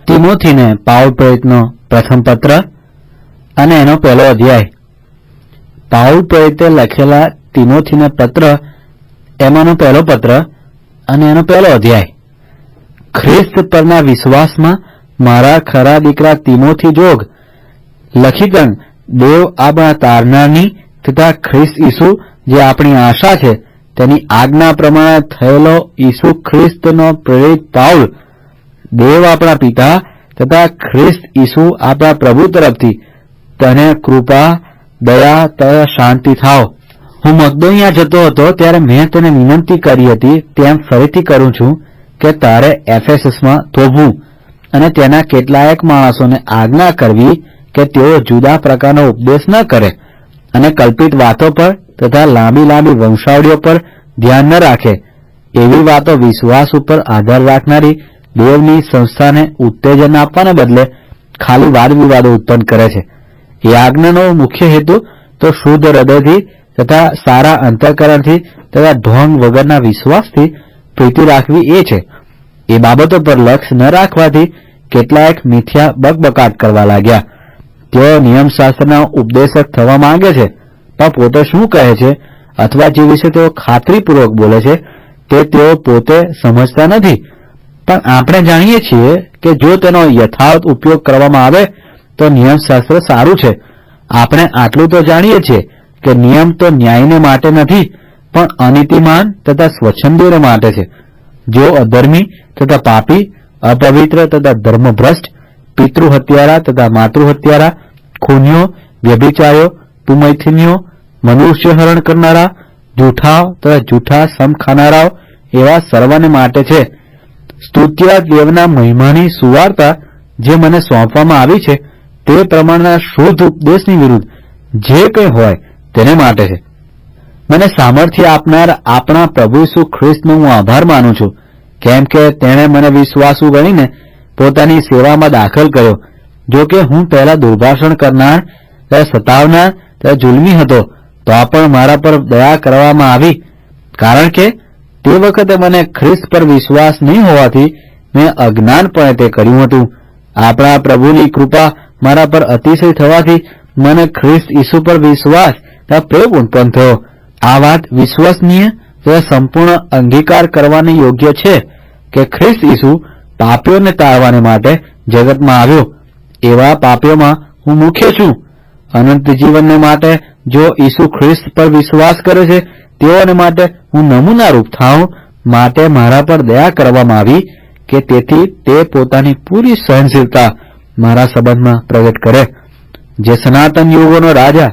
તિમોથીને Paul પ્રેરિતનો પ્રથમ પત્ર અને એનો પહેલો અધ્યાય. પાઉલ પ્રેરિતે લખેલા તિમોથીને પત્ર, એમાંનો પહેલો પત્ર અને એનો પહેલો અધ્યાય. ખ્રિસ્ત પરના વિશ્વાસમાં મારા ખરા દીકરા તિમોથી જોગ, લખીગણ દેવ આપણા તારનારની તથા ખ્રિસ્ત ઈસુ જે આપણી આશા છે તેની આજ્ઞા પ્રમાણે થયેલો ઈસુ ખ્રિસ્તનો પ્રેરિત પાઉલ, દેવ આપણા પિતા તથા ખ્રિસ્ત ઈસુ આપણા પ્રભુ તરફથી તને કૃપા, દયા તથા શાંતિ થાવ. હું મકદોનિયા જતો હતો ત્યારે મેં તને વિનંતી કરી હતી તેમ ફરીથી કરું છું કે તારે એફેસસમાં થોભવું અને તેના કેટલાયક માણસોને આજ્ઞા કરવી કે તેઓ જુદા પ્રકારનો ઉપદેશ ન કરે અને કલ્પિત વાતો પર તથા લાંબી લાંબી વંશાવળીઓ પર ધ્યાન ન રાખે, એવી વાતો વિશ્વાસ ઉપર આધાર રાખનારી દેવની સંસ્થાને ઉત્તેજન આપવાને બદલે ખાલી વાદ વિવાદો ઉત્પન્ન કરે છે. એ આજ્ઞાનો મુખ્ય હેતુ તો શુદ્ધ હૃદયથી તથા સારા અંતઃકરણથી તથા ઢોંગ વગરના વિશ્વાસથી પ્રીતિ રાખવી એ છે. એ બાબતો પર લક્ષ્ય ન રાખવાથી કેટલાયક મિથ્યા બકબકાટ કરવા લાગ્યા. તેઓ નિયમશાસ્ત્રના ઉપદેશક થવા માંગે છે, પણ પોતે શું કહે છે અથવા જે વિશે તેઓ ખાતરીપૂર્વક બોલે છે તે તેઓ પોતે સમજતા નથી. પણ આપણે જાણીએ છીએ કે જો તેનો યથાર્થ ઉપયોગ કરવામાં આવે તો નિયમશાસ્ત્ર સારું છે. આપણે આટલું તો જાણીએ છીએ કે નિયમ તો ન્યાયને માટે નથી પણ અનીતિમાન તથા સ્વચ્છંદીઓને માટે છે. જેઓ અધર્મી તથા પાપી, અપવિત્ર તથા ધર્મભ્રષ્ટ, પિતૃહત્યારા તથા માતૃહત્યારા, ખૂનીઓ, વ્યભિચારીઓ, તુમૈથુનીઓ, મનુષ્યહરણ કરનારા, જૂઠાઓ તથા જૂઠા સમ ખાનારાઓ એવા સર્વને માટે છે. સ્તુત્યા દેવના મહિમાની સુવાર્તા જે મને સોંપવામાં આવી છે તે પ્રમાણના શુદ્ધ ઉપદેશની વિરુદ્ધ જે કંઈ હોય તેને માટે છે. મને સામર્થ્ય આપનાર આપણા પ્રભુ ઈસુ ખ્રિસ્તનો હું આભાર માનું છું, કેમ કે તેણે મને વિશ્વાસુ ગણીને પોતાની સેવામાં દાખલ કર્યો. જો કે હું પહેલા દુર્ભાષણ કરનાર તથા સતાવનાર તથા જુલ્મી હતો, તો પણ મારા પર દયા કરવામાં આવી, કારણ કે તે વખતે મને ખ્રિસ્ત પર વિશ્વાસ નહીં હોવાથી મેં અજ્ઞાનપણે તે કર્યું હતું. આપણા પ્રભુની કૃપા મારા પર અતિશય થવાથી મને ખ્રિસ્ત ઈસુ પર વિશ્વાસ તથા પ્રેમ ઉત્પન્ન થયો. આ વાત વિશ્વસનીય તથા સંપૂર્ણ અંગીકાર કરવાને યોગ્ય છે કે ખ્રિસ્ત ઈસુ પાપીઓને તારવાને માટે જગતમાં આવ્યો. એવા પાપીઓમાં હું મુખ્ય છું. અનંત જીવનને માટે જો ઈસુ ખ્રિસ્ત પર વિશ્વાસ કરે છે તેઓને માટે હું નમૂનારૂપ થાઉં માટે મારા પર દયા કરવામાં આવી કે તેથી તે પોતાની પૂરી સહનશીલતા મારા સંબંધમાં પ્રગટ કરે. જે સનાતન યુગોનો રાજા,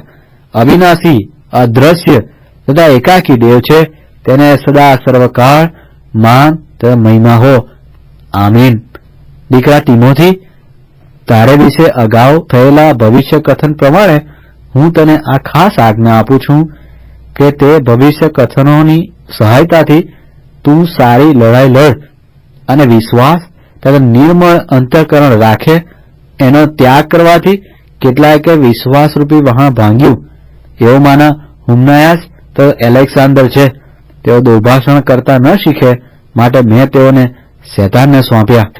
અવિનાશી, અદ્રશ્ય તથા એકાકી દેવ છે, તેને સદા સર્વકાળ માન તથા મહિમા હો. આમીન. દીકરા તિમોથી, તારે વિશે અગાઉ થયેલા ભવિષ્ય કથન પ્રમાણે હું તને આ ખાસ આજ્ઞા આપું છું કે તે ભવિષ્ય કથનોની સહાયતાથી તું સારી લડાઈ લડ અને વિશ્વાસ તથા નિર્મળ અંતઃકરણ રાખે. એનો ત્યાગ કરવાથી કેટલાયકે વિશ્વાસરૂપી વહાણ ભાંગ્યું. એઓમાંના હુમનાયાસ તથા એલેક્સાન્ડર છે. તેઓ દુર્ભાષણ કરતા ન શીખે માટે મેં તેઓને શૈતાનને સોંપ્યા.